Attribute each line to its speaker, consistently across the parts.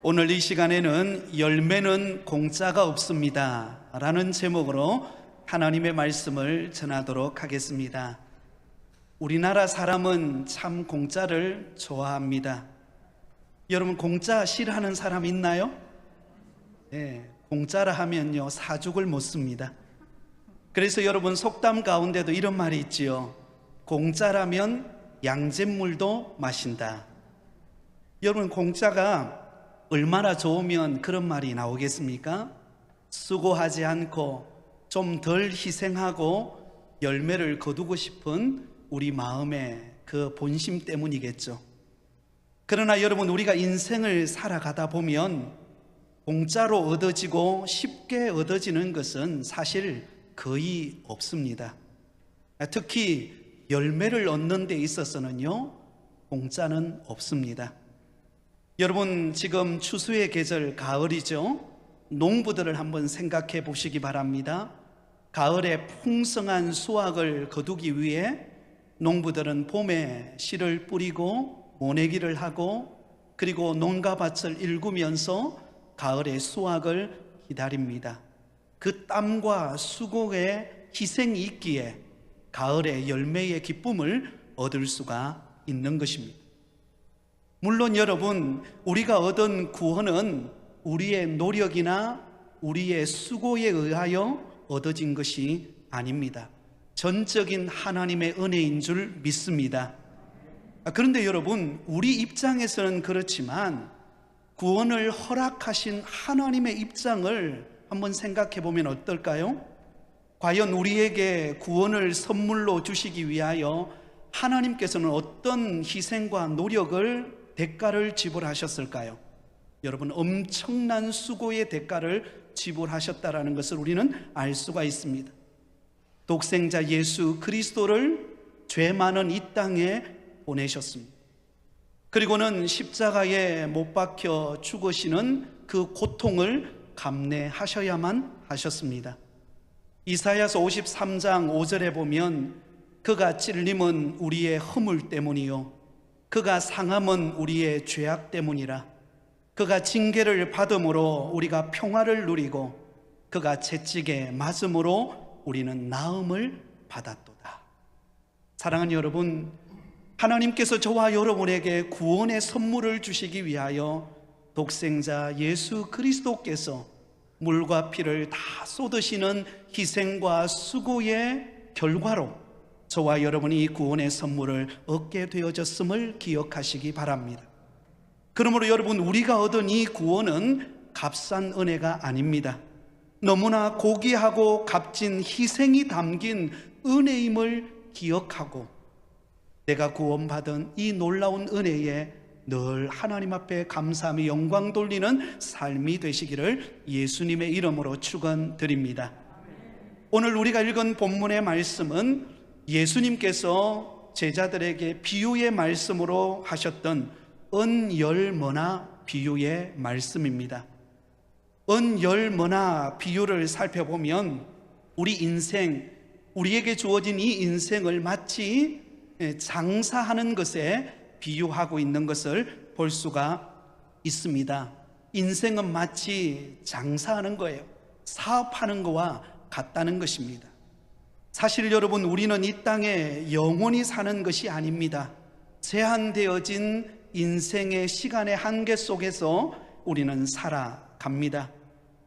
Speaker 1: 오늘 이 시간에는 열매는 공짜가 없습니다 라는 제목으로 하나님의 말씀을 전하도록 하겠습니다. 우리나라 사람은 참 공짜를 좋아합니다. 여러분, 공짜 싫어하는 사람 있나요? 네, 공짜라 하면요 사죽을 못 씁니다. 그래서 여러분, 속담 가운데도 이런 말이 있지요. 공짜라면 양잿물도 마신다. 여러분, 공짜가 얼마나 좋으면 그런 말이 나오겠습니까? 수고하지 않고 좀 덜 희생하고 열매를 거두고 싶은 우리 마음의 그 본심 때문이겠죠. 그러나 여러분, 우리가 인생을 살아가다 보면 공짜로 얻어지고 쉽게 얻어지는 것은 사실 거의 없습니다. 특히 열매를 얻는 데 있어서는요, 공짜는 없습니다. 여러분, 지금 추수의 계절 가을이죠. 농부들을 한번 생각해 보시기 바랍니다. 가을에 풍성한 수확을 거두기 위해 농부들은 봄에 씨를 뿌리고 모내기를 하고, 그리고 농가 밭을 일구면서 가을의 수확을 기다립니다. 그 땀과 수고의 희생이 있기에 가을의 열매의 기쁨을 얻을 수가 있는 것입니다. 물론 여러분, 우리가 얻은 구원은 우리의 노력이나 우리의 수고에 의하여 얻어진 것이 아닙니다. 전적인 하나님의 은혜인 줄 믿습니다. 그런데 여러분, 우리 입장에서는 그렇지만 구원을 허락하신 하나님의 입장을 한번 생각해 보면 어떨까요? 과연 우리에게 구원을 선물로 주시기 위하여 하나님께서는 어떤 희생과 노력을, 대가를 지불하셨을까요? 여러분, 엄청난 수고의 대가를 지불하셨다라는 것을 우리는 알 수가 있습니다. 독생자 예수 그리스도를 죄 많은 이 땅에 보내셨습니다. 그리고는 십자가에 못 박혀 죽으시는 그 고통을 감내하셔야만 하셨습니다. 이사야서 53장 5절에 보면 그가 찔림은 우리의 허물 때문이요 그가 상함은 우리의 죄악 때문이라. 그가 징계를 받음으로 우리가 평화를 누리고 그가 채찍에 맞음으로 우리는 나음을 받았도다. 사랑하는 여러분, 하나님께서 저와 여러분에게 구원의 선물을 주시기 위하여 독생자 예수 그리스도께서 물과 피를 다 쏟으시는 희생과 수고의 결과로 저와 여러분이 구원의 선물을 얻게 되어졌음을 기억하시기 바랍니다. 그러므로 여러분, 우리가 얻은 이 구원은 값싼 은혜가 아닙니다. 너무나 고귀하고 값진 희생이 담긴 은혜임을 기억하고 내가 구원받은 이 놀라운 은혜에 늘 하나님 앞에 감사하며 영광 돌리는 삶이 되시기를 예수님의 이름으로 축원드립니다. 오늘 우리가 읽은 본문의 말씀은 예수님께서 제자들에게 비유의 말씀으로 하셨던 은열머나 비유의 말씀입니다. 은열머나 비유를 살펴보면 우리 인생, 우리에게 주어진 이 인생을 마치 장사하는 것에 비유하고 있는 것을 볼 수가 있습니다. 인생은 마치 장사하는 거예요. 사업하는 거와 같다는 것입니다. 사실 여러분, 우리는 이 땅에 영원히 사는 것이 아닙니다. 제한되어진 인생의 시간의 한계 속에서 우리는 살아갑니다.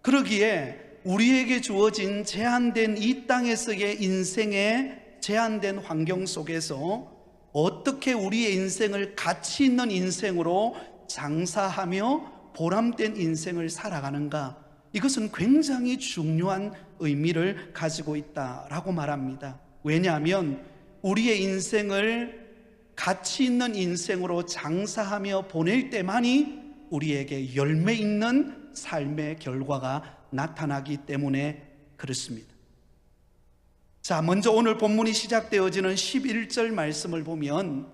Speaker 1: 그러기에 우리에게 주어진 제한된 이 땅에서의 인생의 제한된 환경 속에서 어떻게 우리의 인생을 가치 있는 인생으로 장사하며 보람된 인생을 살아가는가, 이것은 굉장히 중요한 의미를 가지고 있다라고 말합니다. 왜냐하면 우리의 인생을 가치 있는 인생으로 장사하며 보낼 때만이 우리에게 열매 있는 삶의 결과가 나타나기 때문에 그렇습니다. 자, 먼저 오늘 본문이 시작되어지는 11절 말씀을 보면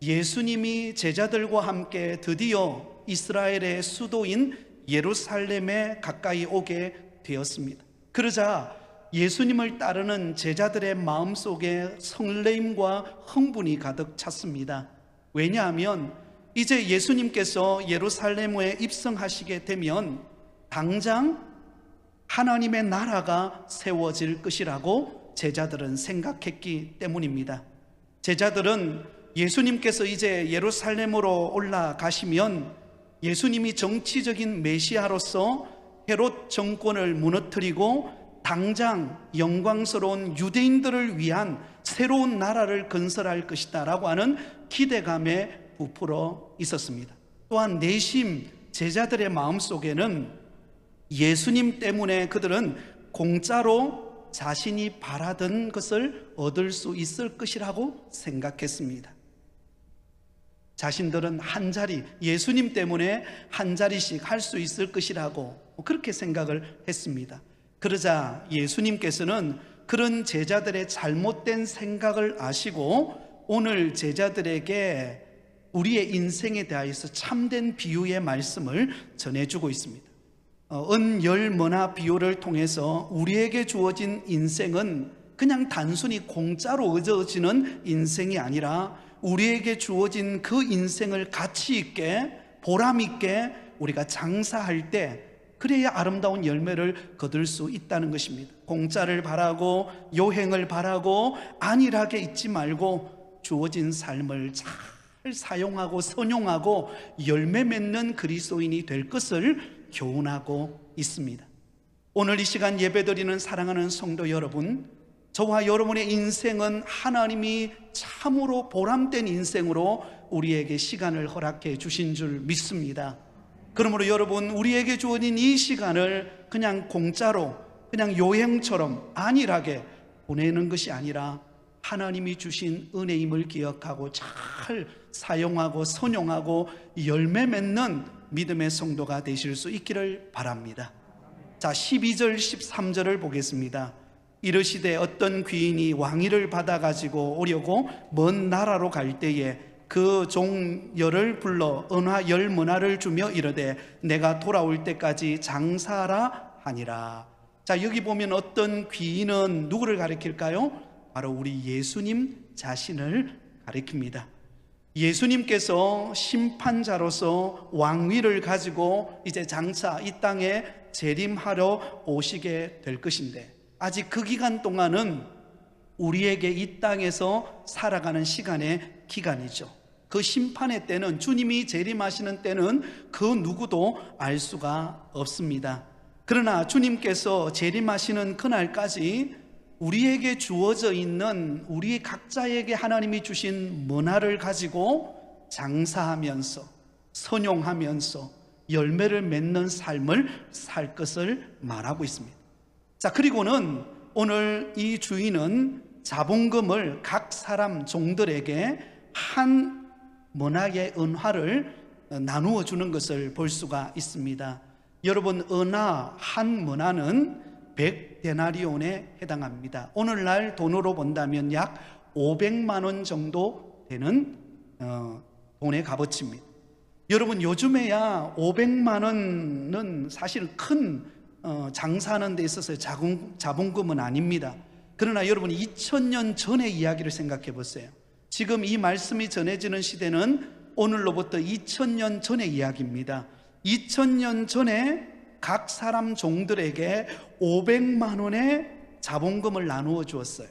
Speaker 1: 예수님이 제자들과 함께 드디어 이스라엘의 수도인 예루살렘에 가까이 오게 되었습니다. 그러자 예수님을 따르는 제자들의 마음속에 설레임과 흥분이 가득 찼습니다. 왜냐하면 이제 예수님께서 예루살렘에 입성하시게 되면 당장 하나님의 나라가 세워질 것이라고 제자들은 생각했기 때문입니다. 제자들은 예수님께서 이제 예루살렘으로 올라가시면 예수님이 정치적인 메시아로서 헤롯 정권을 무너뜨리고 당장 영광스러운 유대인들을 위한 새로운 나라를 건설할 것이다 라고 하는 기대감에 부풀어 있었습니다. 또한 내심 제자들의 마음속에는 예수님 때문에 그들은 공짜로 자신이 바라던 것을 얻을 수 있을 것이라고 생각했습니다. 자신들은 한 자리, 예수님 때문에 한 자리씩 할 수 있을 것이라고 그렇게 생각을 했습니다. 그러자 예수님께서는 그런 제자들의 잘못된 생각을 아시고 오늘 제자들에게 우리의 인생에 대하여서 참된 비유의 말씀을 전해주고 있습니다. 은열머나 비유를 통해서 우리에게 주어진 인생은 그냥 단순히 공짜로 얻어지는 인생이 아니라 우리에게 주어진 그 인생을 가치 있게 보람 있게 우리가 장사할 때 그래야 아름다운 열매를 거둘 수 있다는 것입니다. 공짜를 바라고 요행을 바라고 안일하게 있지 말고 주어진 삶을 잘 사용하고 선용하고 열매 맺는 그리스도인이 될 것을 교훈하고 있습니다. 오늘 이 시간 예배드리는 사랑하는 성도 여러분, 저와 여러분의 인생은 하나님이 참으로 보람된 인생으로 우리에게 시간을 허락해 주신 줄 믿습니다. 그러므로 여러분, 우리에게 주어진 이 시간을 그냥 공짜로 그냥 요행처럼 안일하게 보내는 것이 아니라 하나님이 주신 은혜임을 기억하고 잘 사용하고 선용하고 열매 맺는 믿음의 성도가 되실 수 있기를 바랍니다. 자, 12절 13절을 보겠습니다. 이르시되 어떤 귀인이 왕위를 받아가지고 오려고 먼 나라로 갈 때에 그 종열을 불러 은화 열문화를 주며 이르되 내가 돌아올 때까지 장사하라 하니라. 자, 여기 보면 어떤 귀인은 누구를 가리킬까요? 바로 우리 예수님 자신을 가리킵니다. 예수님께서 심판자로서 왕위를 가지고 이제 장차 이 땅에 재림하러 오시게 될 것인데 아직 그 기간 동안은 우리에게 이 땅에서 살아가는 시간의 기간이죠. 그 심판의 때는, 주님이 재림하시는 때는 그 누구도 알 수가 없습니다. 그러나 주님께서 재림하시는 그날까지 우리에게 주어져 있는 우리 각자에게 하나님이 주신 문화를 가지고 장사하면서 선용하면서 열매를 맺는 삶을 살 것을 말하고 있습니다. 자, 그리고는 오늘 이 주인은 자본금을 각 사람 종들에게 한 문화의 은화를 나누어 주는 것을 볼 수가 있습니다. 여러분, 은화 한 문화는 100데나리온에 해당합니다. 오늘날 돈으로 본다면 약 500만 원 정도 되는 돈의 값어치입니다. 여러분, 요즘에야 500만 원은 사실 큰 장사하는 데 있어서 자본금은 아닙니다. 그러나 여러분, 2000년 전의 이야기를 생각해 보세요. 지금 이 말씀이 전해지는 시대는 오늘로부터 2000년 전의 이야기입니다. 2000년 전에 각 사람 종들에게 500만 원의 자본금을 나누어 주었어요.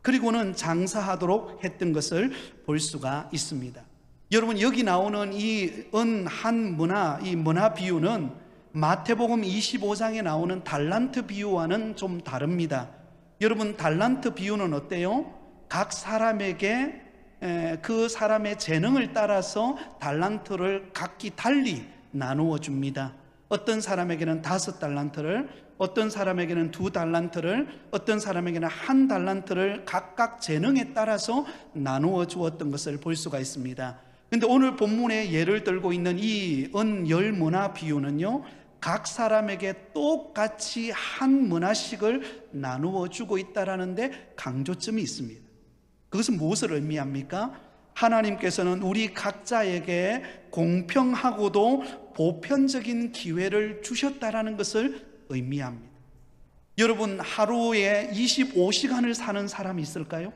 Speaker 1: 그리고는 장사하도록 했던 것을 볼 수가 있습니다. 여러분, 여기 나오는 이 은 한 문화, 이 문화 비유는 마태복음 25장에 나오는 달란트 비유와는 좀 다릅니다. 여러분, 달란트 비유는 어때요? 각 사람에게 그 사람의 재능을 따라서 달란트를 각기 달리 나누어 줍니다. 어떤 사람에게는 5달란트를, 어떤 사람에게는 2달란트를, 어떤 사람에게는 1달란트를 각각 재능에 따라서 나누어 주었던 것을 볼 수가 있습니다. 그런데 오늘 본문에 예를 들고 있는 이 은열문화 비유는요, 각 사람에게 똑같이 한 문화씩을 나누어 주고 있다라는데 강조점이 있습니다. 그것은 무엇을 의미합니까? 하나님께서는 우리 각자에게 공평하고도 보편적인 기회를 주셨다라는 것을 의미합니다. 여러분, 하루에 25시간을 사는 사람이 있을까요?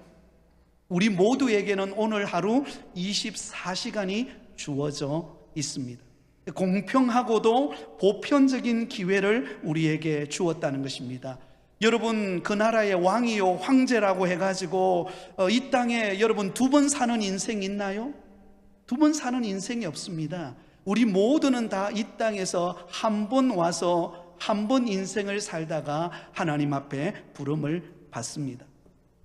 Speaker 1: 우리 모두에게는 오늘 하루 24시간이 주어져 있습니다. 공평하고도 보편적인 기회를 우리에게 주었다는 것입니다. 여러분, 그 나라의 왕이요 황제라고 해가지고 이 땅에 여러분 2번 사는 인생 있나요? 2번 사는 인생이 없습니다. 우리 모두는 다 이 땅에서 한 번 와서 한 번 인생을 살다가 하나님 앞에 부름을 받습니다.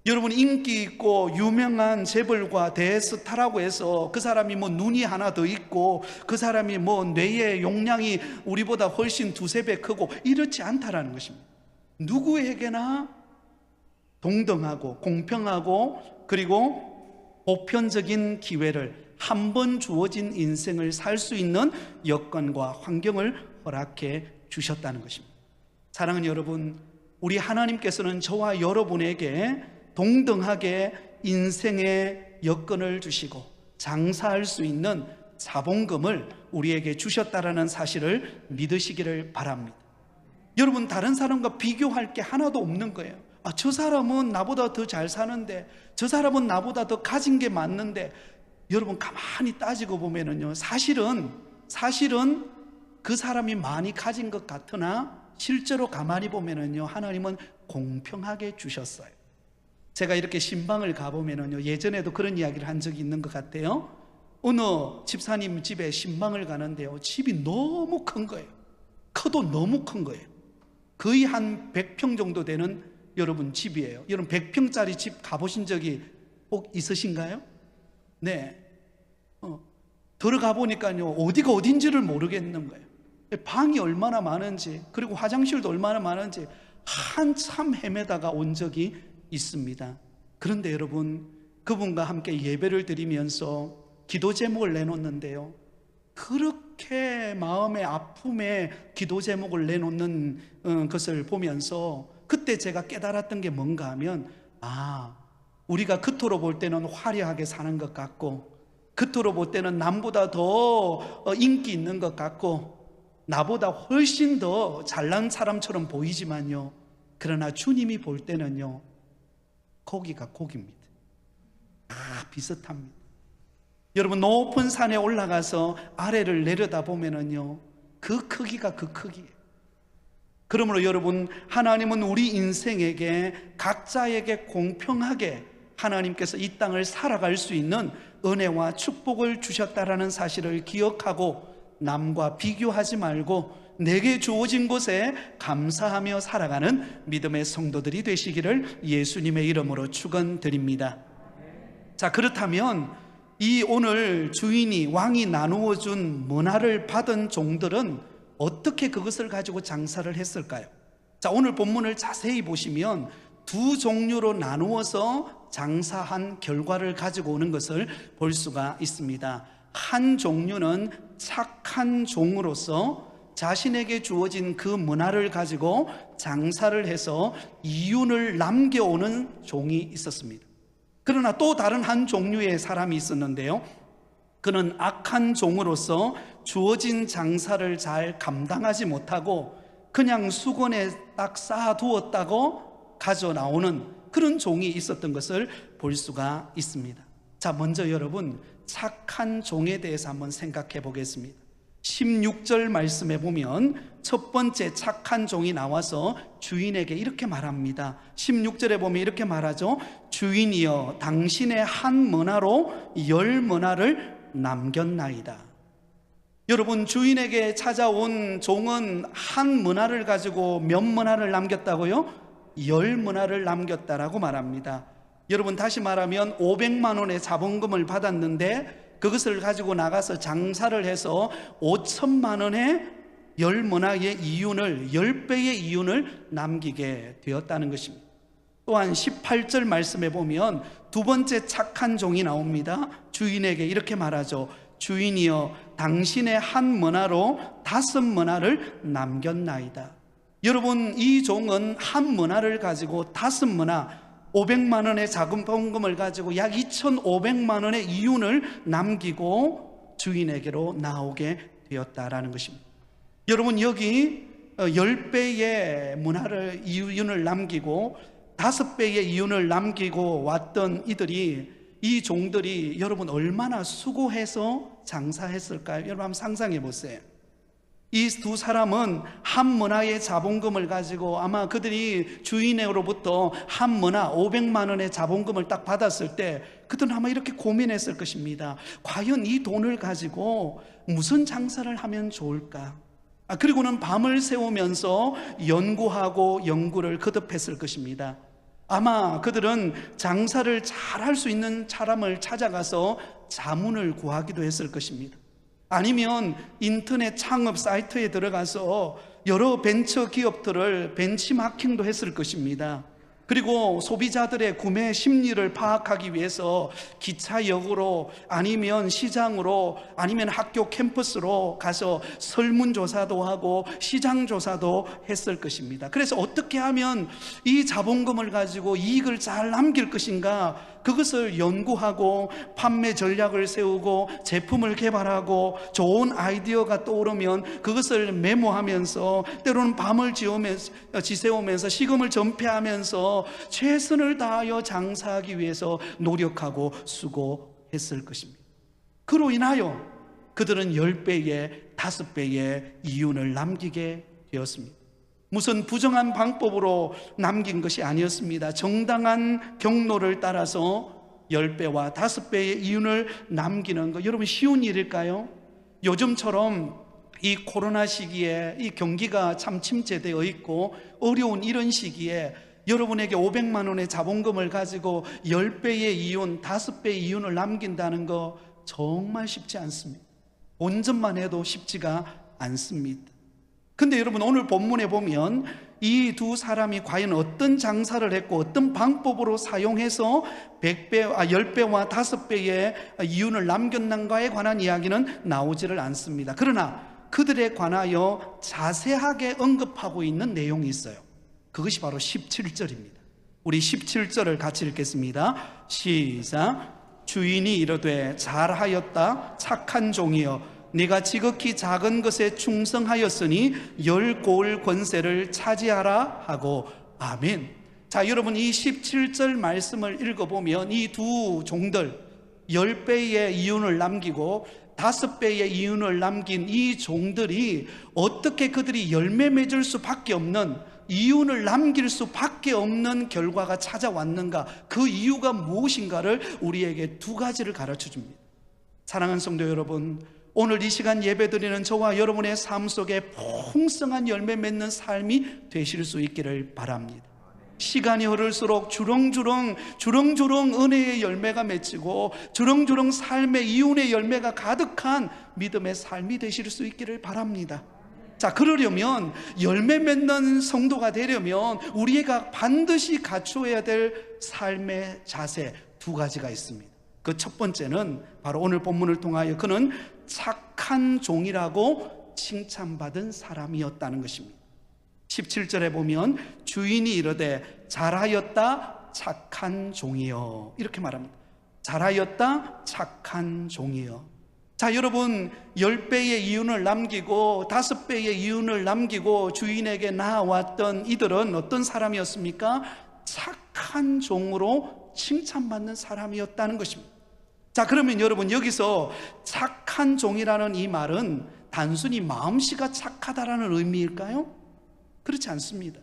Speaker 1: 여러분, 인기 있고 유명한 재벌과 대스타라고 해서 그 사람이 뭐 눈이 하나 더 있고 그 사람이 뭐 뇌의 용량이 우리보다 훨씬 2~3배 크고 이렇지 않다라는 것입니다. 누구에게나 동등하고 공평하고 그리고 보편적인 기회를, 한 번 주어진 인생을 살 수 있는 여건과 환경을 허락해 주셨다는 것입니다. 사랑하는 여러분, 우리 하나님께서는 저와 여러분에게 동등하게 인생의 여건을 주시고 장사할 수 있는 자본금을 우리에게 주셨다라는 사실을 믿으시기를 바랍니다. 여러분, 다른 사람과 비교할 게 하나도 없는 거예요. 저 사람은 나보다 더 잘 사는데, 저 사람은 나보다 더 가진 게 많는데, 여러분 가만히 따지고 보면은요, 사실은 그 사람이 많이 가진 것 같으나 실제로 가만히 보면은요, 하나님은 공평하게 주셨어요. 제가 이렇게 신방을 가보면은요, 예전에도 그런 이야기를 한 적이 있는 것 같아요. 어느 집사님 집에 신방을 가는데요, 집이 너무 큰 거예요. 커도 너무 큰 거예요. 거의 한 100평 정도 되는 여러분 집이에요. 여러분 100평짜리 집 가보신 적이 꼭 있으신가요? 네. 들어가 보니까요, 어디가 어딘지를 모르겠는 거예요. 방이 얼마나 많은지, 그리고 화장실도 얼마나 많은지 한참 헤매다가 온 적이 있습니다. 그런데 여러분, 그분과 함께 예배를 드리면서 기도 제목을 내놓는데요, 그렇게 마음의 아픔에 기도 제목을 내놓는 것을 보면서 그때 제가 깨달았던 게 뭔가 하면, 우리가 겉으로 볼 때는 화려하게 사는 것 같고, 겉으로 볼 때는 남보다 더 인기 있는 것 같고, 나보다 훨씬 더 잘난 사람처럼 보이지만요, 그러나 주님이 볼 때는요, 고기가 고기입니다. 다 비슷합니다. 여러분, 높은 산에 올라가서 아래를 내려다보면은요, 그 크기가 그 크기예요. 그러므로 여러분, 하나님은 우리 인생에게 각자에게 공평하게 하나님께서 이 땅을 살아갈 수 있는 은혜와 축복을 주셨다라는 사실을 기억하고 남과 비교하지 말고 내게 주어진 곳에 감사하며 살아가는 믿음의 성도들이 되시기를 예수님의 이름으로 축원드립니다. 자, 그렇다면 이 오늘 주인이, 왕이 나누어 준 문화를 받은 종들은 어떻게 그것을 가지고 장사를 했을까요? 자, 오늘 본문을 자세히 보시면 2 종류로 나누어서 장사한 결과를 가지고 오는 것을 볼 수가 있습니다. 한 종류는 착한 종으로서 자신에게 주어진 그 문화를 가지고 장사를 해서 이윤을 남겨오는 종이 있었습니다. 그러나 또 다른 한 종류의 사람이 있었는데요, 그는 악한 종으로서 주어진 장사를 잘 감당하지 못하고 그냥 수건에 딱 쌓아두었다고 가져 나오는 그런 종이 있었던 것을 볼 수가 있습니다. 자, 먼저 여러분, 착한 종에 대해서 한번 생각해 보겠습니다. 16절 말씀에 보면 첫 번째 착한 종이 나와서 주인에게 이렇게 말합니다. 16절에 보면 이렇게 말하죠. 주인이여, 당신의 한 머나로 10머나를 남겼나이다. 여러분, 주인에게 찾아온 종은 한 머나를 가지고 몇 머나를 남겼다고요? 10머나를 남겼다라고 말합니다. 여러분, 다시 말하면 500만 원의 자본금을 받았는데 그것을 가지고 나가서 장사를 해서 5천만 원의 10머나의 이윤을, 10배의 이윤을 남기게 되었다는 것입니다. 또한 18절 말씀에 보면 두 번째 착한 종이 나옵니다. 주인에게 이렇게 말하죠. 주인이여, 당신의 한 머나로 5머나를 남겼나이다. 여러분, 이 종은 한 머나를 가지고 5머나, 500만 원의 자본금을 가지고 약 2,500만 원의 이윤을 남기고 주인에게로 나오게 되었다라는 것입니다. 여러분, 여기 10배의 이윤을 남기고 5배의 이윤을 남기고 왔던 이들이 이 종들이 여러분 얼마나 수고해서 장사했을까요? 여러분 한번 상상해 보세요. 이 두 사람은 한 머나의 자본금을 가지고 아마 그들이 주인으로부터 한 머나 500만 원의 자본금을 딱 받았을 때 그들은 아마 이렇게 고민했을 것입니다. 과연 이 돈을 가지고 무슨 장사를 하면 좋을까? 그리고는 밤을 새우면서 연구하고 연구를 거듭했을 것입니다. 아마 그들은 장사를 잘할 수 있는 사람을 찾아가서 자문을 구하기도 했을 것입니다. 아니면 인터넷 창업 사이트에 들어가서 여러 벤처 기업들을 벤치마킹도 했을 것입니다. 그리고 소비자들의 구매 심리를 파악하기 위해서 기차역으로 아니면 시장으로 아니면 학교 캠퍼스로 가서 설문조사도 하고 시장조사도 했을 것입니다. 그래서 어떻게 하면 이 자본금을 가지고 이익을 잘 남길 것인가, 그것을 연구하고 판매 전략을 세우고 제품을 개발하고 좋은 아이디어가 떠오르면 그것을 메모하면서 때로는 밤을 지새우면서 시금을 전폐하면서 최선을 다하여 장사하기 위해서 노력하고 수고했을 것입니다. 그로 인하여 그들은 10배의 5배의 이윤을 남기게 되었습니다. 무슨 부정한 방법으로 남긴 것이 아니었습니다. 정당한 경로를 따라서 10배와 5배의 이윤을 남기는 것, 여러분 쉬운 일일까요? 요즘처럼 이 코로나 시기에 이 경기가 참 침체되어 있고 어려운 이런 시기에 여러분에게 500만 원의 자본금을 가지고 10배의 이윤, 5배의 이윤을 남긴다는 거 정말 쉽지 않습니다. 본전만 해도 쉽지가 않습니다. 근데 여러분 오늘 본문에 보면 이 두 사람이 과연 어떤 장사를 했고 어떤 방법으로 사용해서 10배와 5배의 이윤을 남겼는가에 관한 이야기는 나오지를 않습니다. 그러나 그들에 관하여 자세하게 언급하고 있는 내용이 있어요. 그것이 바로 17절입니다. 우리 17절을 같이 읽겠습니다. 시작. 주인이 이르되 잘하였다 착한 종이여 네가 지극히 작은 것에 충성하였으니 10고을 권세를 차지하라 하고 아멘. 자, 여러분 이 17절 말씀을 읽어보면 이 두 종들 10배의 이윤을 남기고 5배의 이윤을 남긴 이 종들이 어떻게 그들이 열매 맺을 수밖에 없는, 이윤을 남길 수밖에 없는 결과가 찾아왔는가, 그 이유가 무엇인가를 우리에게 두 가지를 가르쳐 줍니다. 사랑하는 성도 여러분, 오늘 이 시간 예배드리는 저와 여러분의 삶 속에 풍성한 열매 맺는 삶이 되실 수 있기를 바랍니다. 시간이 흐를수록 주렁주렁 은혜의 열매가 맺히고 주렁주렁 삶의 이윤의 열매가 가득한 믿음의 삶이 되실 수 있기를 바랍니다. 자, 그러려면 열매 맺는 성도가 되려면 우리가 반드시 갖추어야 될 삶의 자세 두 가지가 있습니다. 그 첫 번째는 바로 오늘 본문을 통하여 그는 착한 종이라고 칭찬받은 사람이었다는 것입니다. 17절에 보면 주인이 이르되 잘하였다 착한 종이여, 이렇게 말합니다. 잘하였다 착한 종이여. 자, 여러분 10배의 이윤을 남기고 5배의 이윤을 남기고 주인에게 나아왔던 이들은 어떤 사람이었습니까? 착한 종으로 칭찬받는 사람이었다는 것입니다. 자, 그러면 여러분 여기서 착한 종이라는 이 말은 단순히 마음씨가 착하다라는 의미일까요? 그렇지 않습니다.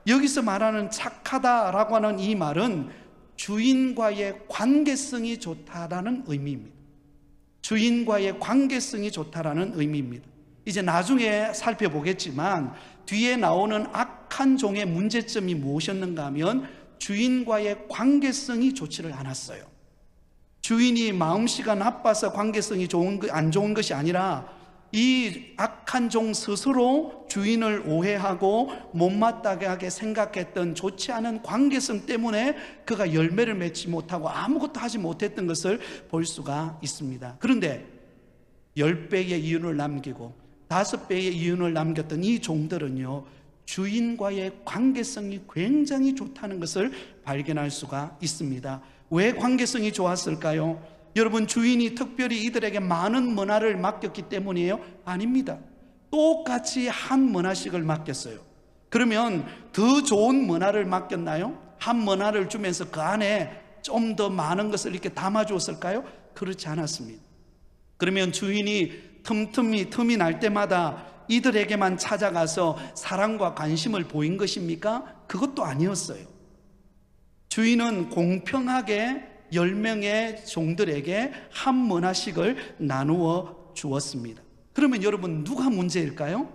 Speaker 1: 여기서 말하는 착하다라고 하는 이 말은 주인과의 관계성이 좋다라는 의미입니다. 주인과의 관계성이 좋다라는 의미입니다. 이제 나중에 살펴보겠지만 뒤에 나오는 악한 종의 문제점이 무엇이었는가 하면 주인과의 관계성이 좋지를 않았어요. 주인이 마음씨가 나빠서 관계성이 안 좋은 것이 아니라 이 악한 종 스스로 주인을 오해하고 못마땅하게 생각했던 좋지 않은 관계성 때문에 그가 열매를 맺지 못하고 아무것도 하지 못했던 것을 볼 수가 있습니다. 그런데 10배의 이윤을 남기고 5배의 이윤을 남겼던 이 종들은요, 주인과의 관계성이 굉장히 좋다는 것을 발견할 수가 있습니다. 왜 관계성이 좋았을까요? 여러분, 주인이 특별히 이들에게 많은 머나를 맡겼기 때문이에요? 아닙니다. 똑같이 한 머나씩을 맡겼어요. 그러면 더 좋은 머나를 맡겼나요? 한 머나를 주면서 그 안에 좀 더 많은 것을 이렇게 담아주었을까요? 그렇지 않았습니다. 그러면 주인이 틈이 날 때마다 이들에게만 찾아가서 사랑과 관심을 보인 것입니까? 그것도 아니었어요. 주인은 공평하게 10명의 종들에게 한 문화씩을 나누어 주었습니다. 그러면 여러분, 누가 문제일까요?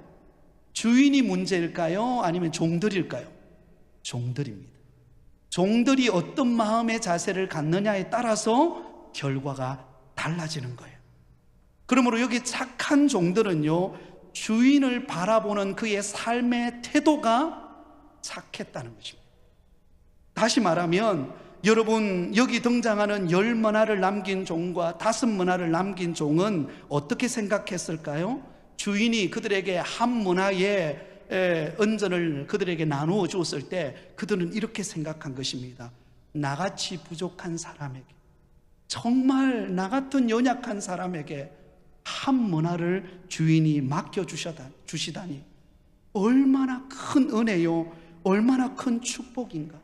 Speaker 1: 주인이 문제일까요? 아니면 종들일까요? 종들입니다. 종들이 어떤 마음의 자세를 갖느냐에 따라서 결과가 달라지는 거예요. 그러므로 여기 착한 종들은요, 주인을 바라보는 그의 삶의 태도가 착했다는 것입니다. 다시 말하면 여러분, 여기 등장하는 10문화를 남긴 종과 5문화를 남긴 종은 어떻게 생각했을까요? 주인이 그들에게 한 문화의 은전을 그들에게 나누어 주었을 때 그들은 이렇게 생각한 것입니다. 나같이 부족한 사람에게, 정말 나 같은 연약한 사람에게 한 문화를 주인이 맡겨주시다니 얼마나 큰 은혜요, 얼마나 큰 축복인가.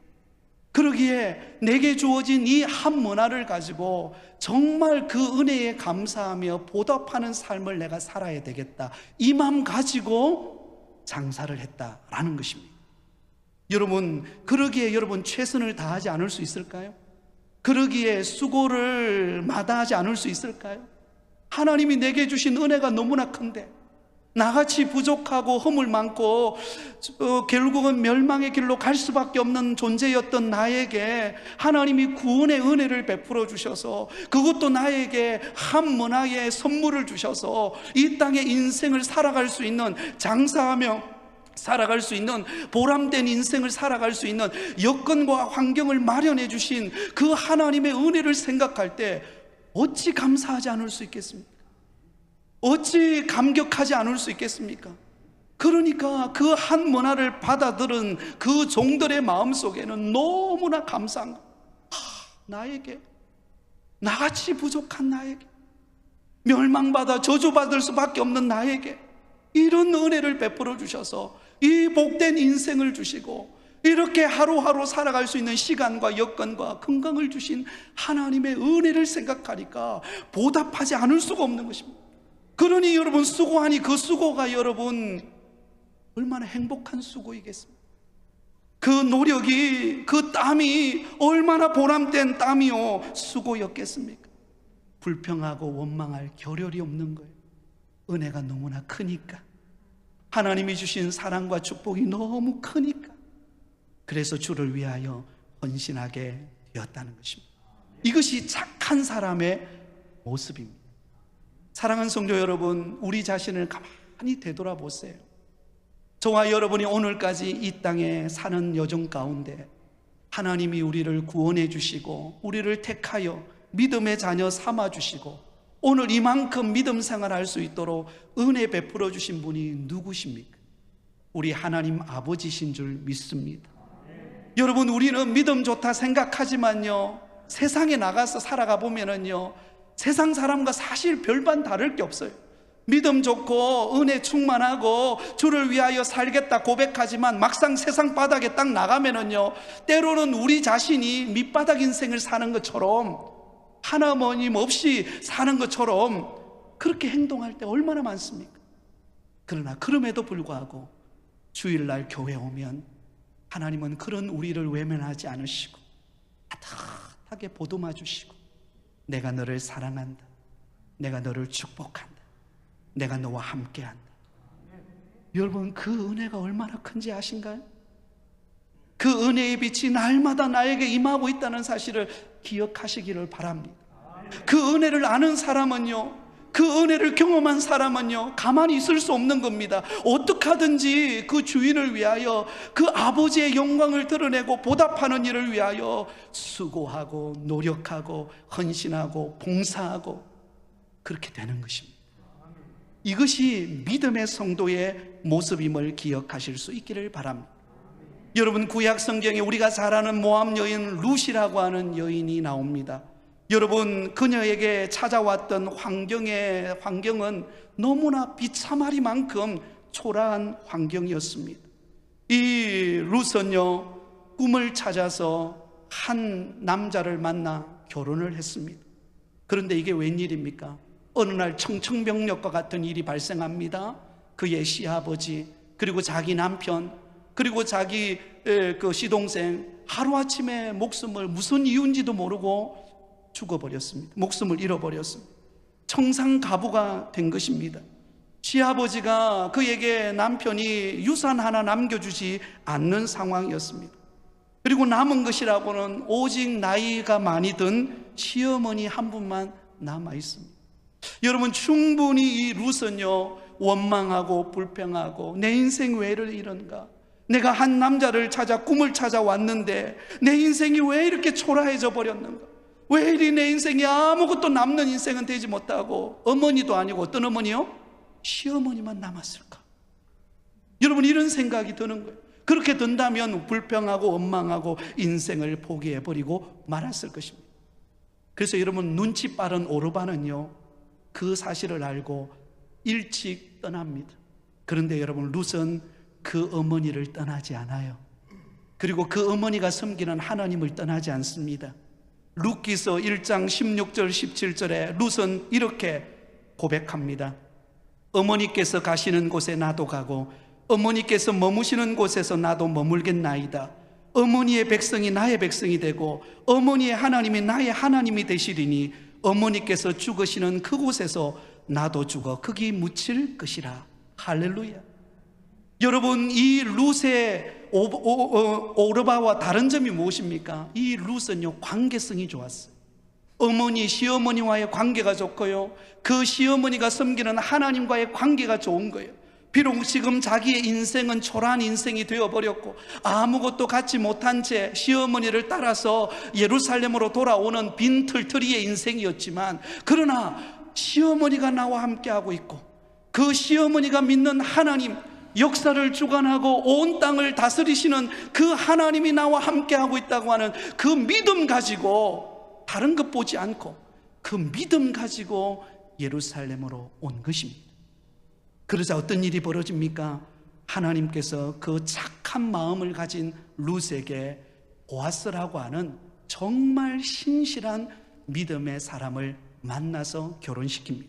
Speaker 1: 그러기에 내게 주어진 이 한 문화를 가지고 정말 그 은혜에 감사하며 보답하는 삶을 내가 살아야 되겠다, 이 마음 가지고 장사를 했다라는 것입니다. 여러분, 그러기에 여러분 최선을 다하지 않을 수 있을까요? 그러기에 수고를 마다하지 않을 수 있을까요? 하나님이 내게 주신 은혜가 너무나 큰데 나같이 부족하고 허물 많고 결국은 멸망의 길로 갈 수밖에 없는 존재였던 나에게 하나님이 구원의 은혜를 베풀어 주셔서, 그것도 나에게 한 문화의 선물을 주셔서 이 땅의 인생을 살아갈 수 있는, 장사하며 살아갈 수 있는, 보람된 인생을 살아갈 수 있는 여건과 환경을 마련해 주신 그 하나님의 은혜를 생각할 때 어찌 감사하지 않을 수 있겠습니까? 어찌 감격하지 않을 수 있겠습니까? 그러니까 그 한 문화를 받아들은 그 종들의 마음속에는 너무나 감사한 거. 나에게, 나같이 부족한 나에게, 멸망받아 저주받을 수밖에 없는 나에게 이런 은혜를 베풀어 주셔서 이 복된 인생을 주시고 이렇게 하루하루 살아갈 수 있는 시간과 여건과 건강을 주신 하나님의 은혜를 생각하니까 보답하지 않을 수가 없는 것입니다. 그러니 여러분, 수고하니 그 수고가 여러분 얼마나 행복한 수고이겠습니까? 그 노력이, 그 땀이 얼마나 보람된 땀이요 수고였겠습니까? 불평하고 원망할 겨를이 없는 거예요. 은혜가 너무나 크니까, 하나님이 주신 사랑과 축복이 너무 크니까, 그래서 주를 위하여 헌신하게 되었다는 것입니다. 이것이 착한 사람의 모습입니다. 사랑하는 성도 여러분, 우리 자신을 가만히 되돌아보세요. 저와 여러분이 오늘까지 이 땅에 사는 여정 가운데 하나님이 우리를 구원해 주시고 우리를 택하여 믿음의 자녀 삼아 주시고 오늘 이만큼 믿음 생활할 수 있도록 은혜 베풀어 주신 분이 누구십니까? 우리 하나님 아버지신 줄 믿습니다. 여러분, 우리는 믿음 좋다 생각하지만요, 세상에 나가서 살아가 보면은요, 세상 사람과 사실 별반 다를 게 없어요. 믿음 좋고 은혜 충만하고 주를 위하여 살겠다 고백하지만 막상 세상 바닥에 딱 나가면은요, 때로는 우리 자신이 밑바닥 인생을 사는 것처럼, 하나님 없이 사는 것처럼 그렇게 행동할 때 얼마나 많습니까? 그러나 그럼에도 불구하고 주일날 교회 오면 하나님은 그런 우리를 외면하지 않으시고 따뜻하게 보듬어 주시고, 내가 너를 사랑한다, 내가 너를 축복한다, 내가 너와 함께한다. 여러분, 그 은혜가 얼마나 큰지 아신가요? 그 은혜의 빛이 날마다 나에게 임하고 있다는 사실을 기억하시기를 바랍니다. 그 은혜를 아는 사람은요, 그 은혜를 경험한 사람은요, 가만히 있을 수 없는 겁니다. 어떻게 하든지 그 주인을 위하여, 그 아버지의 영광을 드러내고 보답하는 일을 위하여 수고하고 노력하고 헌신하고 봉사하고 그렇게 되는 것입니다. 이것이 믿음의 성도의 모습임을 기억하실 수 있기를 바랍니다. 여러분, 구약 성경에 우리가 잘 아는 모압 여인 룻이라고 하는 여인이 나옵니다. 여러분, 그녀에게 찾아왔던 환경은 너무나 비참하리만큼 초라한 환경이었습니다. 이 룻은요, 꿈을 찾아서 한 남자를 만나 결혼을 했습니다. 그런데 이게 웬일입니까? 어느 날 청천벽력과 같은 일이 발생합니다. 그의 시아버지, 그리고 자기 남편, 그리고 자기 그 시동생 하루아침에 목숨을 무슨 이유인지도 모르고 죽어버렸습니다. 목숨을 잃어버렸습니다. 청산가부가 된 것입니다. 시아버지가 그에게 남편이 유산 하나 남겨주지 않는 상황이었습니다. 그리고 남은 것이라고는 오직 나이가 많이 든 시어머니 한 분만 남아 있습니다. 여러분, 충분히 이 룻은요, 원망하고 불평하고 내 인생 왜 이런가? 내가 한 남자를 찾아 꿈을 찾아왔는데 내 인생이 왜 이렇게 초라해져 버렸는가? 왜 이리 내 인생이 아무것도 남는 인생은 되지 못하고, 어머니도 아니고 어떤 어머니요? 시어머니만 남았을까? 여러분, 이런 생각이 드는 거예요. 그렇게 든다면 불평하고 원망하고 인생을 포기해버리고 말았을 것입니다. 그래서 여러분, 눈치 빠른 오르반은요, 그 사실을 알고 일찍 떠납니다. 그런데 여러분, 룻은 그 어머니를 떠나지 않아요. 그리고 그 어머니가 섬기는 하나님을 떠나지 않습니다. 룻기서 1장 16절 17절에 룻은 이렇게 고백합니다. 어머니께서 가시는 곳에 나도 가고 어머니께서 머무시는 곳에서 나도 머물겠나이다. 어머니의 백성이 나의 백성이 되고 어머니의 하나님이 나의 하나님이 되시리니 어머니께서 죽으시는 그곳에서 나도 죽어 거기 묻힐 것이라. 할렐루야. 여러분, 이 룻의 오르바와 다른 점이 무엇입니까? 이 룻은요, 관계성이 좋았어요. 어머니, 시어머니와의 관계가 좋고요, 그 시어머니가 섬기는 하나님과의 관계가 좋은 거예요. 비록 지금 자기의 인생은 초라한 인생이 되어버렸고 아무것도 갖지 못한 채 시어머니를 따라서 예루살렘으로 돌아오는 빈털터리의 인생이었지만, 그러나 시어머니가 나와 함께하고 있고 그 시어머니가 믿는 하나님, 역사를 주관하고 온 땅을 다스리시는 그 하나님이 나와 함께하고 있다고 하는 그 믿음 가지고, 다른 것 보지 않고 그 믿음 가지고 예루살렘으로 온 것입니다. 그러자 어떤 일이 벌어집니까? 하나님께서 그 착한 마음을 가진 룻에게 보아스라고 하는 정말 신실한 믿음의 사람을 만나서 결혼시킵니다.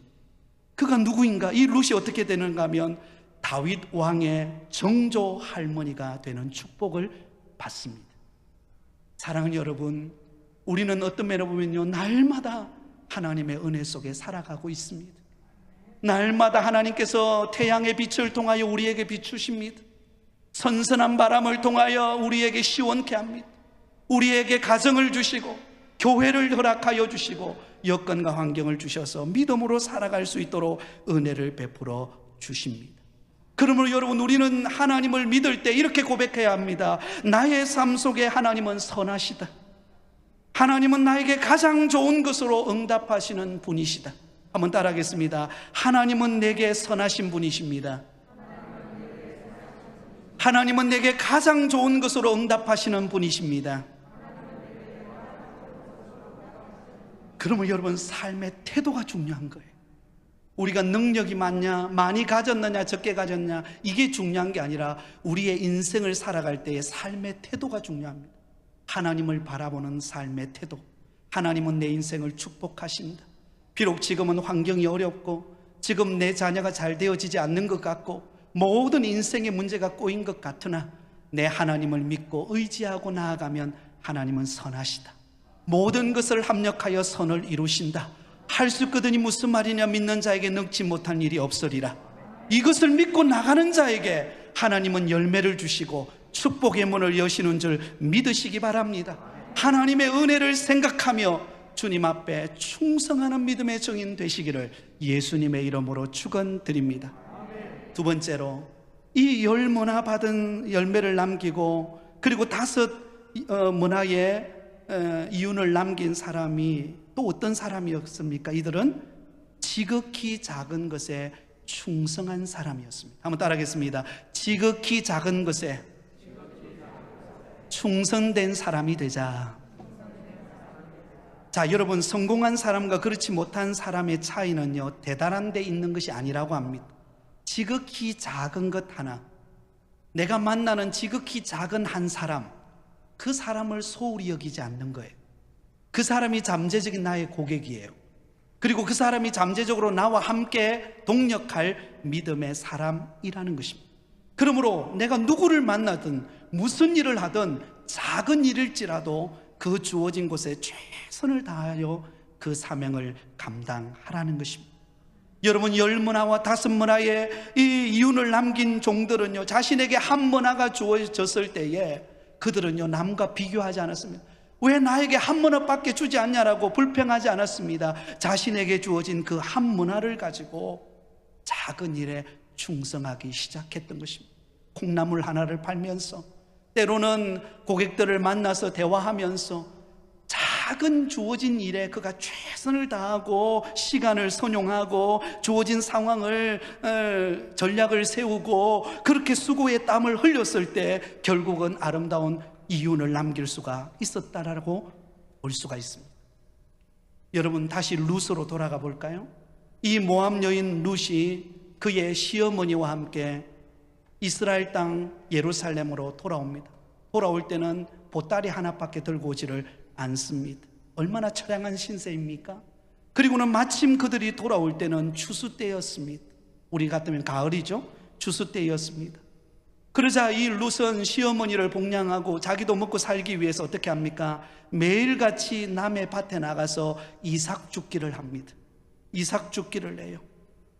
Speaker 1: 그가 누구인가? 이 룻이 어떻게 되는가 하면 다윗 왕의 정조 할머니가 되는 축복을 받습니다. 사랑하는 여러분, 우리는 어떤 면에 보면요, 날마다 하나님의 은혜 속에 살아가고 있습니다. 날마다 하나님께서 태양의 빛을 통하여 우리에게 비추십니다. 선선한 바람을 통하여 우리에게 시원케 합니다. 우리에게 가정을 주시고 교회를 허락하여 주시고 여건과 환경을 주셔서 믿음으로 살아갈 수 있도록 은혜를 베풀어 주십니다. 그러므로 여러분, 우리는 하나님을 믿을 때 이렇게 고백해야 합니다. 나의 삶 속에 하나님은 선하시다. 하나님은 나에게 가장 좋은 것으로 응답하시는 분이시다. 한번 따라하겠습니다. 하나님은 내게 선하신 분이십니다. 하나님은 내게 가장 좋은 것으로 응답하시는 분이십니다. 그러면 여러분, 삶의 태도가 중요한 거예요. 우리가 능력이 많냐, 많이 가졌느냐, 적게 가졌냐, 이게 중요한 게 아니라 우리의 인생을 살아갈 때의 삶의 태도가 중요합니다. 하나님을 바라보는 삶의 태도. 하나님은 내 인생을 축복하신다. 비록 지금은 환경이 어렵고 지금 내 자녀가 잘 되어지지 않는 것 같고 모든 인생의 문제가 꼬인 것 같으나 내 하나님을 믿고 의지하고 나아가면 하나님은 선하시다. 모든 것을 합력하여 선을 이루신다. 할 수 있거든이 무슨 말이냐? 믿는 자에게 능치 못한 일이 없으리라. 이것을 믿고 나가는 자에게 하나님은 열매를 주시고 축복의 문을 여시는 줄 믿으시기 바랍니다. 하나님의 은혜를 생각하며 주님 앞에 충성하는 믿음의 증인 되시기를 예수님의 이름으로 축원드립니다. 두 번째로, 이 10문화 받은 열매를 남기고 그리고 5 문화의 이윤을 남긴 사람이 또 어떤 사람이었습니까? 이들은 지극히 작은 것에 충성한 사람이었습니다. 한번 따라하겠습니다. 지극히 작은 것에 충성된 사람이 되자. 자, 여러분, 성공한 사람과 그렇지 못한 사람의 차이는요, 대단한 데 있는 것이 아니라고 합니다. 지극히 작은 것 하나, 내가 만나는 지극히 작은 한 사람, 그 사람을 소홀히 여기지 않는 거예요. 그 사람이 잠재적인 나의 고객이에요. 그리고 그 사람이 잠재적으로 나와 함께 동력할 믿음의 사람이라는 것입니다. 그러므로 내가 누구를 만나든 무슨 일을 하든 작은 일일지라도 그 주어진 곳에 최선을 다하여 그 사명을 감당하라는 것입니다. 여러분, 10문화와 5문화의 이 이윤을 남긴 종들은요, 자신에게 한 문화가 주어졌을 때에 그들은요, 남과 비교하지 않았습니다. 왜 나에게 한 문화밖에 주지 않냐라고 불평하지 않았습니다. 자신에게 주어진 그 한 문화를 가지고 작은 일에 충성하기 시작했던 것입니다. 콩나물 하나를 팔면서, 때로는 고객들을 만나서 대화하면서 작은 주어진 일에 그가 최선을 다하고 시간을 선용하고 주어진 상황을 전략을 세우고 그렇게 수고의 땀을 흘렸을 때 결국은 아름다운 이윤을 남길 수가 있었다라고 볼 수가 있습니다. 여러분, 다시 룻으로 돌아가 볼까요? 이 모압 여인 룻이 그의 시어머니와 함께 이스라엘 땅 예루살렘으로 돌아옵니다. 돌아올 때는 보따리 하나밖에 들고 오지를 않습니다. 얼마나 처량한 신세입니까? 그리고는 마침 그들이 돌아올 때는 추수 때였습니다. 우리 같으면 가을이죠. 추수 때였습니다. 그러자 이 룻은 시어머니를 복양하고 자기도 먹고 살기 위해서 어떻게 합니까? 매일같이 남의 밭에 나가서 이삭 줍기를 합니다. 이삭 줍기를 내요.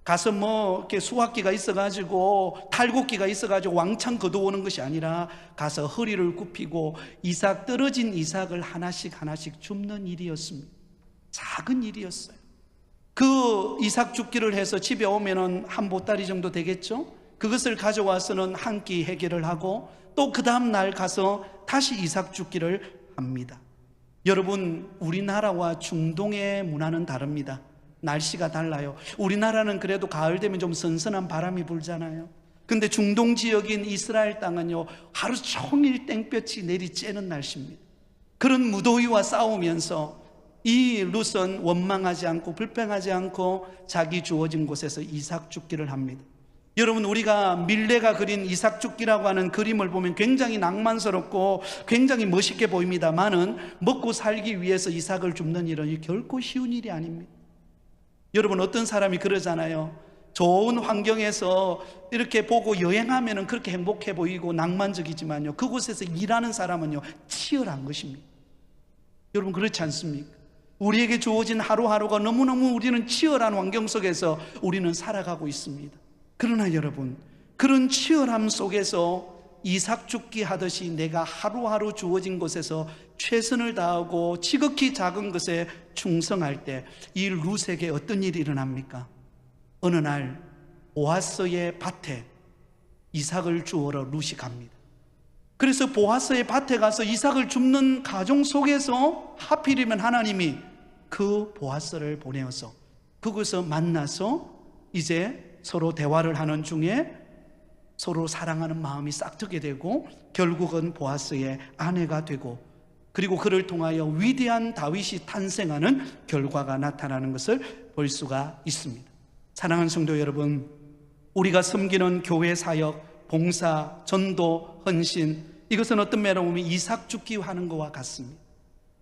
Speaker 1: 가서 이렇게 수확기가 있어가지고 탈곡기가 있어가지고 왕창 걷어오는 것이 아니라 가서 허리를 굽히고 떨어진 이삭을 하나씩 줍는 일이었습니다. 작은 일이었어요. 그 이삭 줍기를 해서 집에 오면은 한 보따리 정도 되겠죠? 그것을 가져와서는 한 끼 해결을 하고 또 그 다음 날 가서 다시 이삭 줍기를 합니다. 여러분, 우리나라와 중동의 문화는 다릅니다. 날씨가 달라요. 우리나라는 그래도 가을 되면 좀 선선한 바람이 불잖아요. 근데 중동 지역인 이스라엘 땅은요, 하루 종일 땡볕이 내리쬐는 날씨입니다. 그런 무더위와 싸우면서 이 룻은 원망하지 않고 불평하지 않고 자기 주어진 곳에서 이삭 줍기를 합니다. 여러분, 우리가 밀레가 그린 이삭 줍기라고 하는 그림을 보면 굉장히 낭만스럽고 굉장히 멋있게 보입니다만은 먹고 살기 위해서 이삭을 줍는 일은 결코 쉬운 일이 아닙니다. 여러분, 어떤 사람이 그러잖아요. 좋은 환경에서 이렇게 보고 여행하면 그렇게 행복해 보이고 낭만적이지만요, 그곳에서 일하는 사람은요, 치열한 것입니다. 여러분, 그렇지 않습니까? 우리에게 주어진 하루하루가 너무너무 우리는 치열한 환경 속에서 우리는 살아가고 있습니다. 그러나 여러분, 그런 치열함 속에서 이삭 줍기 하듯이 내가 하루하루 주어진 곳에서 최선을 다하고 지극히 작은 것에 충성할 때 이 룻에게 어떤 일이 일어납니까? 어느 날 보아스의 밭에 이삭을 주우러 룻이 갑니다. 그래서 보아스의 밭에 가서 이삭을 줍는 가정 속에서 하필이면 하나님이 그 보아스를 보내어서 그곳에서 만나서 이제 서로 대화를 하는 중에 서로 사랑하는 마음이 싹트게 되고 결국은 보아스의 아내가 되고, 그리고 그를 통하여 위대한 다윗이 탄생하는 결과가 나타나는 것을 볼 수가 있습니다. 사랑하는 성도 여러분, 우리가 섬기는 교회 사역, 봉사, 전도, 헌신, 이것은 어떤 면으로 보면 이삭 줍기 하는 것과 같습니다.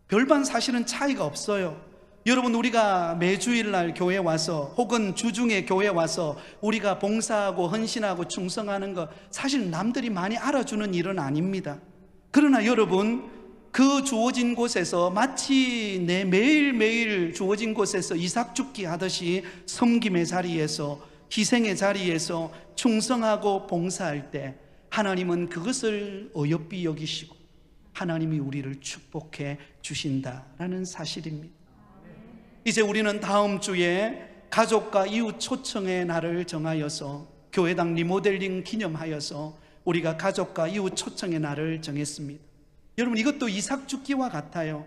Speaker 1: 별반 사실은 차이가 없어요. 여러분, 우리가 매주일날 교회 와서 혹은 주중에 교회 와서 우리가 봉사하고 헌신하고 충성하는 것, 사실 남들이 많이 알아주는 일은 아닙니다. 그러나 여러분, 그 주어진 곳에서 마치 내 매일매일 주어진 곳에서 이삭 줍기 하듯이 섬김의 자리에서, 희생의 자리에서 충성하고 봉사할 때 하나님은 그것을 어여삐 여기시고 하나님이 우리를 축복해 주신다라는 사실입니다. 이제 우리는 다음 주에 가족과 이웃 초청의 날을 정하여서 교회당 리모델링 기념하여서 우리가 가족과 이웃 초청의 날을 정했습니다. 여러분, 이것도 이삭 줍기와 같아요.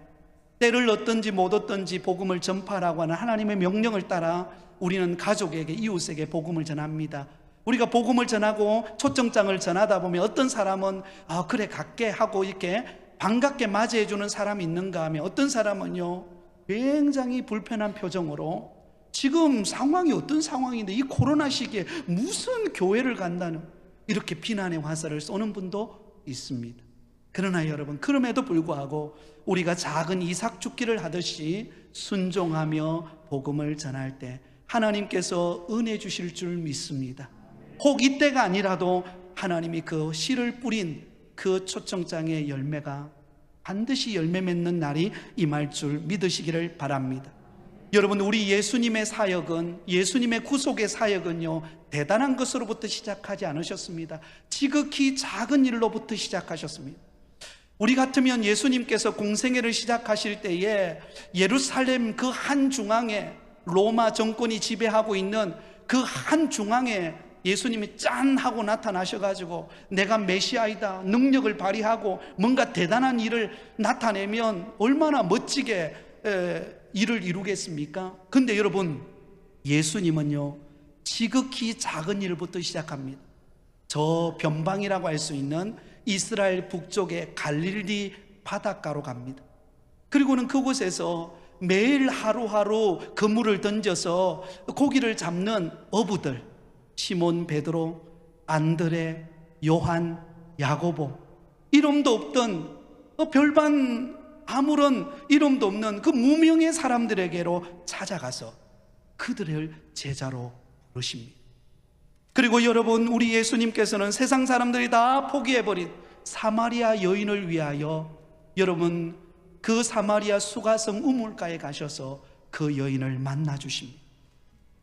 Speaker 1: 때를 얻든지 못 얻든지 복음을 전파라고 하는 하나님의 명령을 따라 우리는 가족에게, 이웃에게 복음을 전합니다. 우리가 복음을 전하고 초청장을 전하다 보면 어떤 사람은 그래 갈게 하고 이렇게 반갑게 맞이해 주는 사람이 있는가 하면, 어떤 사람은요 굉장히 불편한 표정으로 지금 상황이 어떤 상황인데 이 코로나 시기에 무슨 교회를 간다는, 이렇게 비난의 화살을 쏘는 분도 있습니다. 그러나 여러분, 그럼에도 불구하고 우리가 작은 이삭 죽기를 하듯이 순종하며 복음을 전할 때 하나님께서 은혜 주실 줄 믿습니다. 혹 이때가 아니라도 하나님이 그 씨를 뿌린 그 초청장의 열매가 반드시 열매 맺는 날이 임할 줄 믿으시기를 바랍니다. 여러분, 우리 예수님의 사역은, 예수님의 구속의 사역은요, 대단한 것으로부터 시작하지 않으셨습니다. 지극히 작은 일로부터 시작하셨습니다. 우리 같으면 예수님께서 공생애를 시작하실 때에 예루살렘 그 한 중앙에, 로마 정권이 지배하고 있는 그 한 중앙에 예수님이 짠 하고 나타나셔가지고 내가 메시아이다, 능력을 발휘하고 뭔가 대단한 일을 나타내면 얼마나 멋지게 일을 이루겠습니까? 근데 여러분, 예수님은요, 지극히 작은 일부터 시작합니다. 저 변방이라고 할 수 있는 이스라엘 북쪽의 갈릴리 바닷가로 갑니다. 그리고는 그곳에서 매일 하루하루 그물을 던져서 고기를 잡는 어부들, 시몬, 베드로, 안드레, 요한, 야고보, 이름도 없던 별반 아무런 이름도 없는 그 무명의 사람들에게로 찾아가서 그들을 제자로 부르십니다. 그리고 여러분, 우리 예수님께서는 세상 사람들이 다 포기해버린 사마리아 여인을 위하여 여러분 그 사마리아 수가성 우물가에 가셔서 그 여인을 만나 주십니다.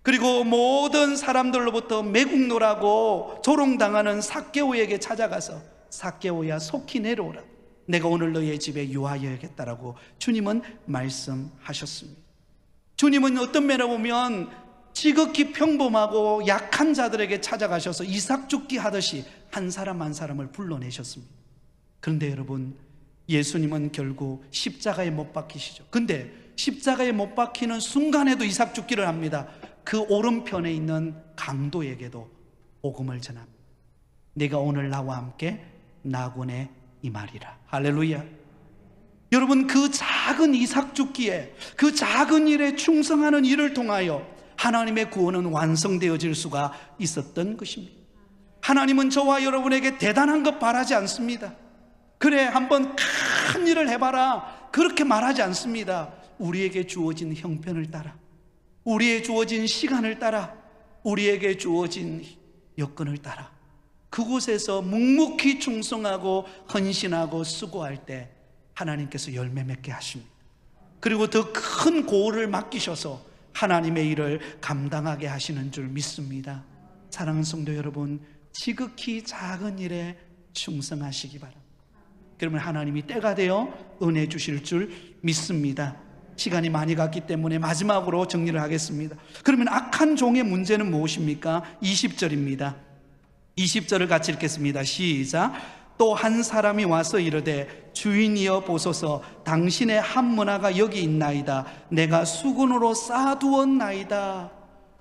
Speaker 1: 그리고 모든 사람들로부터 매국노라고 조롱당하는 삭개오에게 찾아가서 삭개오야 속히 내려오라, 내가 오늘 너의 집에 유하여야겠다라고 주님은 말씀하셨습니다. 주님은 어떤 면에 보면 지극히 평범하고 약한 자들에게 찾아가셔서 이삭 죽기 하듯이 한 사람 한 사람을 불러내셨습니다. 그런데 여러분, 예수님은 결국 십자가에 못 박히시죠. 근데 십자가에 못 박히는 순간에도 이삭 죽기를 합니다. 그 오른편에 있는 강도에게도 복음을 전합니다. 내가 오늘 나와 함께 나군에 임하리라. 할렐루야. 여러분, 그 작은 이삭 죽기에, 그 작은 일에 충성하는 일을 통하여 하나님의 구원은 완성되어질 수가 있었던 것입니다. 하나님은 저와 여러분에게 대단한 것 바라지 않습니다. 그래, 한번 큰 일을 해봐라, 그렇게 말하지 않습니다. 우리에게 주어진 형편을 따라, 우리에게 주어진 시간을 따라, 우리에게 주어진 여건을 따라 그곳에서 묵묵히 충성하고 헌신하고 수고할 때 하나님께서 열매 맺게 하십니다. 그리고 더 큰 고을을 맡기셔서 하나님의 일을 감당하게 하시는 줄 믿습니다. 사랑하는 성도 여러분, 지극히 작은 일에 충성하시기 바랍니다. 그러면 하나님이 때가 되어 은혜 주실 줄 믿습니다. 시간이 많이 갔기 때문에 마지막으로 정리를 하겠습니다. 그러면 악한 종의 문제는 무엇입니까? 20절입니다. 20절을 같이 읽겠습니다. 시작. 또 한 사람이 와서 이르되 주인이여 보소서, 당신의 한 문화가 여기 있나이다. 내가 수군으로 쌓아두었나이다.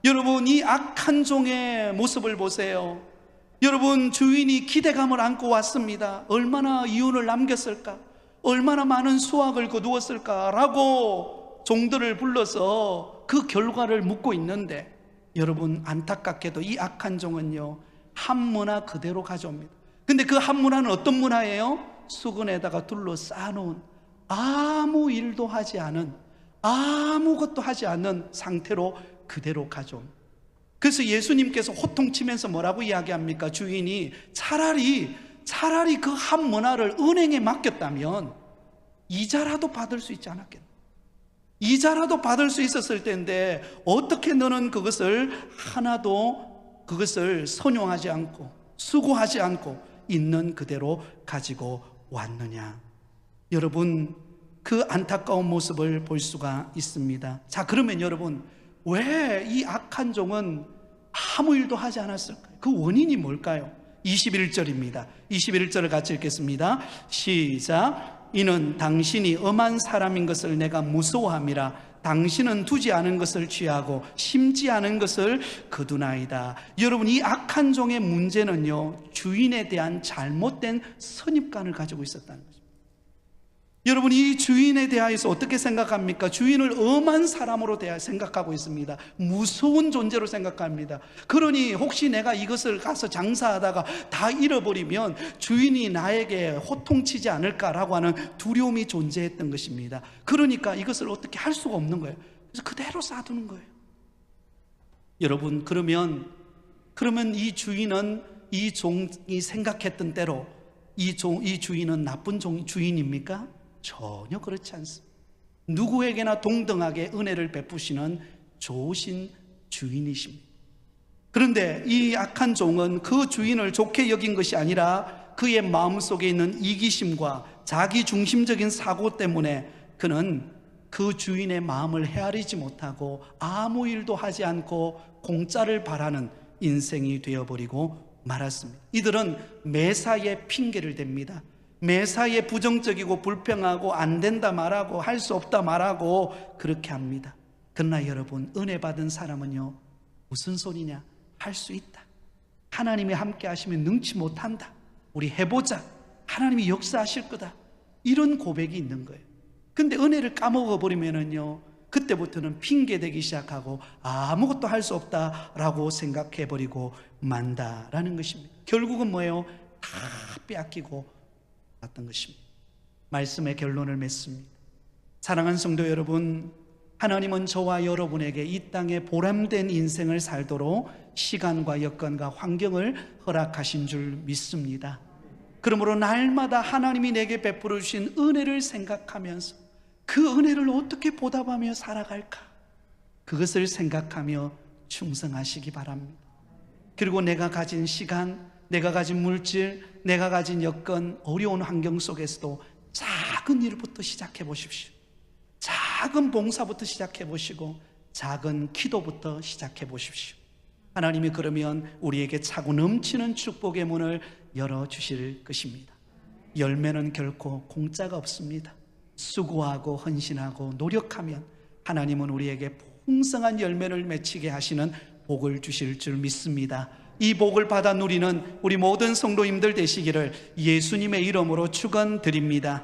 Speaker 1: 여러분, 이 악한 종의 모습을 보세요. 여러분, 주인이 기대감을 안고 왔습니다. 얼마나 이윤을 남겼을까, 얼마나 많은 수확을 거두었을까라고 종들을 불러서 그 결과를 묻고 있는데, 여러분, 안타깝게도 이 악한 종은요, 한 문화 그대로 가져옵니다. 근데 그 한 문화는 어떤 문화예요? 수건에다가 둘러 쌓아놓은, 아무 일도 하지 않은, 아무것도 하지 않는 상태로 그대로 가져옵니다. 그래서 예수님께서 호통치면서 뭐라고 이야기합니까? 주인이 차라리 그 한 문화를 은행에 맡겼다면 이자라도 받을 수 있지 않았겠나? 이자라도 받을 수 있었을 텐데 어떻게 너는 그것을 하나도 그것을 선용하지 않고 수고하지 않고 있는 그대로 가지고 왔느냐? 여러분, 그 안타까운 모습을 볼 수가 있습니다. 자, 그러면 여러분, 왜 이 악한 종은 아무 일도 하지 않았을까요? 그 원인이 뭘까요? 21절입니다. 21절을 같이 읽겠습니다. 시작. 이는 당신이 엄한 사람인 것을 내가 무서워함이라. 당신은 두지 않은 것을 취하고 심지 않은 것을 거두나이다. 여러분, 이 악한 종의 문제는요, 주인에 대한 잘못된 선입관을 가지고 있었다는 거죠. 여러분, 이 주인에 대하여서 어떻게 생각합니까? 주인을 엄한 사람으로 생각하고 있습니다. 무서운 존재로 생각합니다. 그러니 혹시 내가 이것을 가서 장사하다가 다 잃어버리면 주인이 나에게 호통치지 않을까라고 하는 두려움이 존재했던 것입니다. 그러니까 이것을 어떻게 할 수가 없는 거예요. 그래서 그대로 쌓아두는 거예요. 여러분, 그러면 이 주인은, 이 종이 생각했던 대로 이 주인은 나쁜 주인입니까? 전혀 그렇지 않습니다. 누구에게나 동등하게 은혜를 베푸시는 좋으신 주인이십니다. 그런데 이 악한 종은 그 주인을 좋게 여긴 것이 아니라 그의 마음속에 있는 이기심과 자기중심적인 사고 때문에 그는 그 주인의 마음을 헤아리지 못하고 아무 일도 하지 않고 공짜를 바라는 인생이 되어버리고 말았습니다. 이들은 매사에 핑계를 댑니다. 매사에 부정적이고 불평하고 안 된다 말하고 할 수 없다 말하고 그렇게 합니다. 그러나 여러분, 은혜 받은 사람은요, 무슨 소리냐? 할 수 있다. 하나님이 함께 하시면 능치 못한다. 우리 해보자. 하나님이 역사하실 거다. 이런 고백이 있는 거예요. 근데 은혜를 까먹어 버리면은요, 그때부터는 핑계대기 시작하고 아무것도 할 수 없다라고 생각해 버리고 만다라는 것입니다. 결국은 뭐예요? 다 빼앗기고 갔던 것입니다. 말씀의 결론을 맺습니다. 사랑하는 성도 여러분, 하나님은 저와 여러분에게 이 땅에 보람된 인생을 살도록 시간과 여건과 환경을 허락하신 줄 믿습니다. 그러므로 날마다 하나님이 내게 베풀어 주신 은혜를 생각하면서 그 은혜를 어떻게 보답하며 살아갈까? 그것을 생각하며 충성하시기 바랍니다. 그리고 내가 가진 시간, 내가 가진 물질, 내가 가진 여건, 어려운 환경 속에서도 작은 일부터 시작해 보십시오. 작은 봉사부터 시작해 보시고 작은 기도부터 시작해 보십시오. 하나님이 그러면 우리에게 차고 넘치는 축복의 문을 열어주실 것입니다. 열매는 결코 공짜가 없습니다. 수고하고 헌신하고 노력하면 하나님은 우리에게 풍성한 열매를 맺히게 하시는 복을 주실 줄 믿습니다. 이 복을 받아 누리는 우리 모든 성도님들 되시기를 예수님의 이름으로 축원드립니다.